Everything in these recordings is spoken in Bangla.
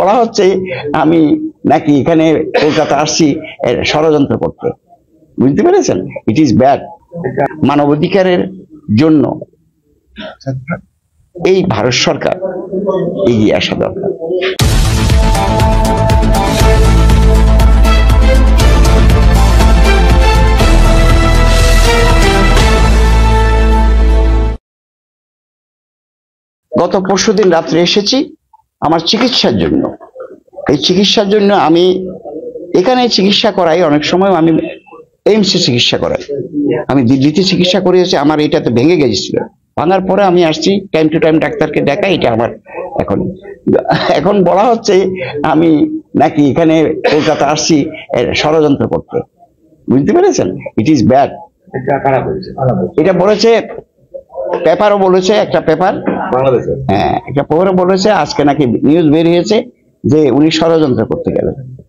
বলা হচ্ছে আমি নাকি এখানে কলকাতা আসছি ষড়যন্ত্র করতে। বুঝতে পেরেছেন? It is bad. মানবাধিকারের জন্য এই ভারত সরকার এগিয়ে আসা দরকার। গত পরশুদিন রাত্রে এসেছি আমার চিকিৎসার জন্য। এই চিকিৎসার জন্য আমি এখানে চিকিৎসা করাই, অনেক সময় আমি এইমসে চিকিৎসা করাই, আমি দিল্লিতে চিকিৎসা করিয়েছি। আমার এটাতে ভেঙে গেছিল, ভাঙার পরে আমি আসছি টাইম টু টাইম ডাক্তারকে দেখাই। এটা আমার এখন বলা হচ্ছে আমি নাকি এখানে কলকাতা আসছি ষড়যন্ত্র করতে। বুঝতে পেরেছেন? It is bad. এটা বলেছে, পেপারও বলেছে, একটা পেপার বাংলাদেশে, হ্যাঁ একটা পেপারও বলেছে। আজকে নাকি নিউজ বের হয়েছে যে উনি ষড়যন্ত্র করতে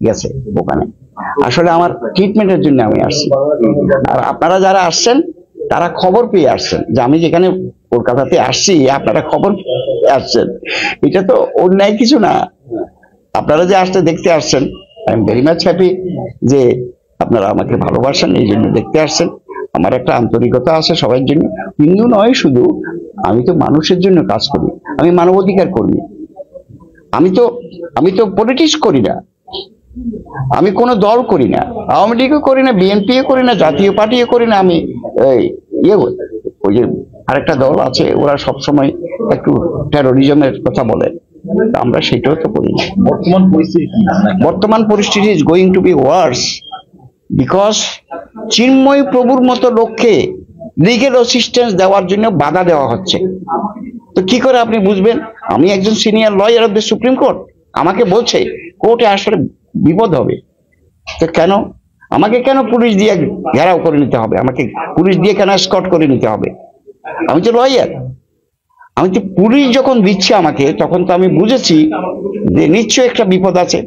গেছে ওখানে। আসলে আমার ট্রিটমেন্টের জন্য আমি আসছি, আর আপনারা যারা আসছেন তারা খবর পেয়ে আসছেন যে আমি যেখানে কলকাতাতে আসছি, আপনারা খবর পেয়ে আসছেন। এটা তো অন্যায় কিছু না। আপনারা যে আসতে দেখতে আসছেন, I am very much happy যে আপনারা আমাকে ভালোবাসেন, এই জন্য দেখতে আসছেন। আমার একটা আন্তরিকতা আছে সবার জন্য। হিন্দু নয় শুধু, আমি তো মানুষের জন্য কাজ করি, আমি মানবাধিকার কর্মী। আমি তো পলিটিক্স করি না, আমি কোনো দল করি না, আওয়ামী লীগও করি না, বিএনপিও করি না, জাতীয় পার্টিও করি না। আমি ওই যে আরেকটা দল আছে, ওরা সবসময় একটু টেরোরিজমের কথা বলে, আমরা সেটাও তো করি না। বর্তমান পরিস্থিতি is going to be worse because Chinmoy প্রভুর মতো লোককে লিগেল অ্যাসিস্ট্যান্স দেওয়ার জন্য বাধা দেওয়া হচ্ছে। তো কি করে আপনি বুঝবেন? আমি একজন senior lawyer of the supreme court, আমাকে বলছে কোর্টে আসলে বিপদ হবে। তো কেন আমাকে পুলিশ দিয়ে ঘেরাও করে নিতে হবে? আমাকে পুলিশ দিয়ে কেন স্কট করে নিতে হবে? আমি তো লয়ার। আমি তো পুলিশ যখন দিচ্ছে আমাকে, তখন তো আমি বুঝেছি যে নিশ্চয়ই একটা বিপদ আছে,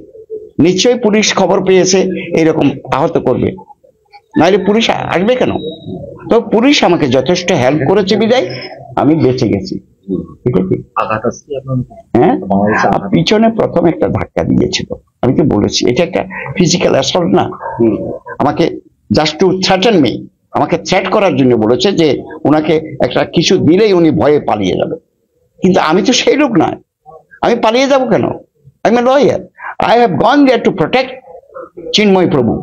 নিশ্চয়ই পুলিশ খবর পেয়েছে এরকম আহত করবে, নাহলে পুলিশ আসবে কেন? তো পুলিশ আমাকে যথেষ্ট হেল্প করেছে বিদায় আমি বেঁচে গেছি। হ্যাঁ, পিছনে প্রথম একটা ধাক্কা দিয়েছিল, আমি তো বলেছি এটা একটা ফিজিক্যাল অ্যাসল্ট না। আমাকে জাস্ট টু থ্রেটেন মি, আমাকে থ্রেট করার জন্য বলেছে যে ওনাকে একটা কিছু দিলেই উনি ভয়ে পালিয়ে যাবে। কিন্তু আমি তো সেই লোক নয়, আমি পালিয়ে যাব কেন? I am a lawyer, I have gone there to protect Chinmoy Prabhu.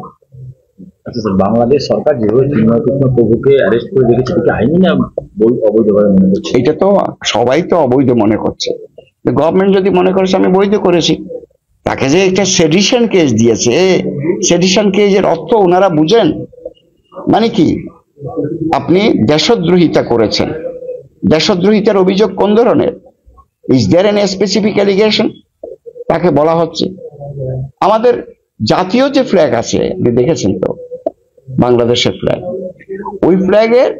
আচ্ছা স্যার, বাংলাদেশ সরকার যেভাবে চিন্ময় প্রভুকে অ্যারেস্ট করে রেখেছে, এটা আইনি না অবৈধভাবে মনে করছে? এটা তো সবাই তো অবৈধ মনে করছে। গভর্নমেন্ট যদি মনে করেছে আমি বৈধ করেছি, তাকে যে একটা সেডিশন কেস দিয়েছে, সেডিশন কেসের অর্থ ওনারা বুঝেন? মানে কি, আপনি দেশদ্রোহিতা করেছেন। দেশদ্রোহিতার অভিযোগ কোন ধরনের? Is there any specific allegation? তাকে বলা হচ্ছে। আমাদের জাতীয় যে ফ্ল্যাগ আছে, আপনি দেখেছেন তো, বাংলাদেশের ফ্ল্যাগ, ওই ফ্ল্যাগের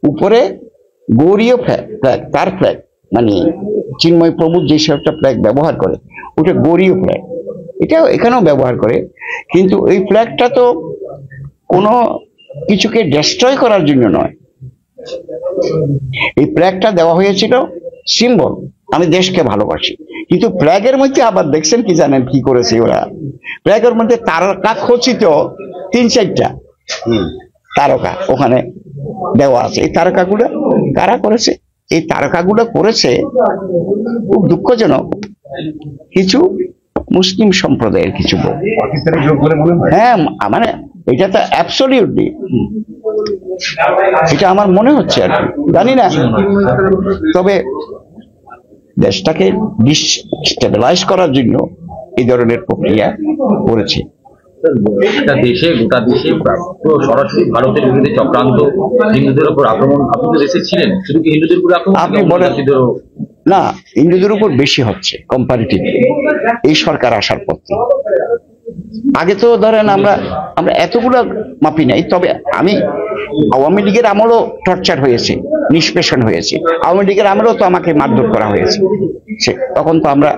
উপরে গৌরীয় ফ্ল্যাগ, তার ফ্ল্যাগ, মানে চিন্ময় প্রভু যে একটা ফ্ল্যাগ ব্যবহার করে, ওটা গৌরীয় ফ্ল্যাগ, এটাও এখানেও ব্যবহার করে। কিন্তু এই ফ্ল্যাগটা তো কোনো কিছুকে ডিস্ট্রয় করার জন্য নয়। এই ফ্ল্যাগটা দেওয়া হয়েছিল সিম্বল, আমি দেশকে ভালোবাসি। কিন্তু ফ্ল্যাগের মধ্যে আবার দেখছেন কি জানেন কি করেছে ওরা? ফ্ল্যাগের মধ্যে তারকা খচিত 3-4টা তারকা ওখানে দেওয়া আছে। এই তারকাগুলো কারা করেছে? এই তারকাগুলো করেছে খুব দুঃখজনক কিছু মুসলিম সম্প্রদায়ের কিছু লোক। হ্যাঁ, মানে এটা তো অ্যাবসলিউটলি, এটা আমার মনে হচ্ছে আর কি, জানি না। তবে দেশটাকে ডিস্টেবিলাইজ করার জন্য এই ধরনের প্রক্রিয়া করেছে। গোটা দেশে সরাসরি ভারতের বিরুদ্ধে চক্রান্ত, হিন্দুদের উপর আক্রমণ। আপনি তো দেশে ছিলেন, শুধু কি হিন্দুদের উপর আক্রমণ? আপনি বলেন না, হিন্দুদের উপর বেশি হচ্ছে কম্পারিটিভলি এই সরকার আসার পর। আগে তো ধরেন আমরা এতগুলো মাপি নাই। তবে আমি আওয়ামী লীগের আমলও টর্চার হয়েছে, নিষ্পেষণ হয়েছে। আওয়ামী লীগের আমলও তো আমাকে মারধর করা হয়েছে, তখন তো আমরা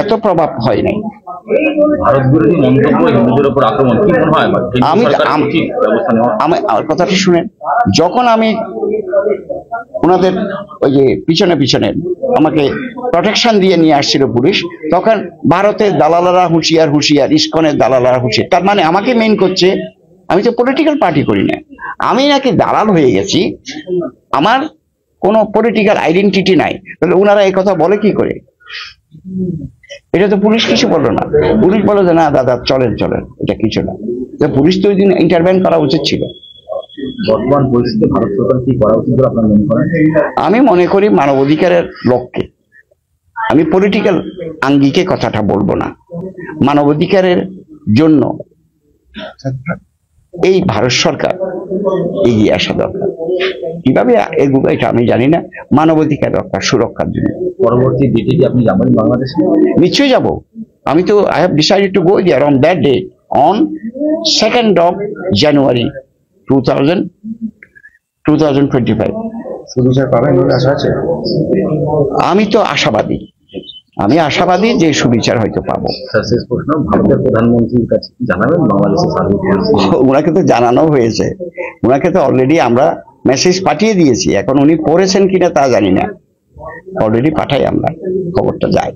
এত প্রভাব হয় নাই। ভারত বিরোধী মন্তব্য, হিন্দুদের উপর আক্রমণ, কি মনে হয় আমার কথাটা শুনেন। যখন আমি ওনাদের ওই যে পিছনে আমাকে প্রোটেকশন দিয়ে নিয়ে আসছিল পুলিশ, তখন ভারতের দালালারা হুঁশিয়ার হুঁশিয়ার, ইসকনের দালালারা হুঁশিয়ার। তার মানে আমাকে মেইন করছে, আমি তো পলিটিক্যাল পার্টি করি না, আমি নাকি দালাল হয়ে গেছি, আমার কোনো পলিটিক্যাল আইডেন্টিটি নাই। তাহলে ওনারা এই কথা বলে কি করে? এটা তো পুলিশ কিছু বললো না। পুলিশ বলে যে না দাদা চলেন চলেন, এটা কিছু না। পুলিশ তো ওই দিন ইন্টারভেন করা উচিত ছিল। বর্তমান পরিস্থিতিতে ভারত সরকার কি করা উচিত বলে আপনার মনে করেন? আমি মনে করি মানবাধিকারের লক্ষ্যে, আমি পলিটিক্যাল আঙ্গিকে কথাটা বলবো না, মানবাধিকারের জন্য এই ভারত সরকার এগিয়ে আসা দরকার। কিভাবে এগুলো এটা আমি জানি না, মানবাধিকার রক্ষা সুরক্ষার জন্য। পরবর্তী ডেটে কি আপনি যাবেন বাংলাদেশে? নিশ্চয়ই যাব। আমি তো I have decided to go there on that day, on 2nd of January 2025। সুবিচার পাবেন বলে আশা আছে? আমি তো আশাবাদী, আমি আশাবাদী যে সুবিচার হয়তো পাবো। স্যার, শেষ প্রশ্ন, ভারতের প্রধানমন্ত্রীর কাছে কি জানাবেন বাংলাদেশের সার্বিক পরিস্থিতি? ওনাকে তো জানানো হয়েছে, ওনাকে তো অলরেডি আমরা মেসেজ পাঠিয়ে দিয়েছি, এখন উনি পড়েছেন কিনা তা জানি না, অলরেডি পাঠাই আমরা, খবরটা যায়।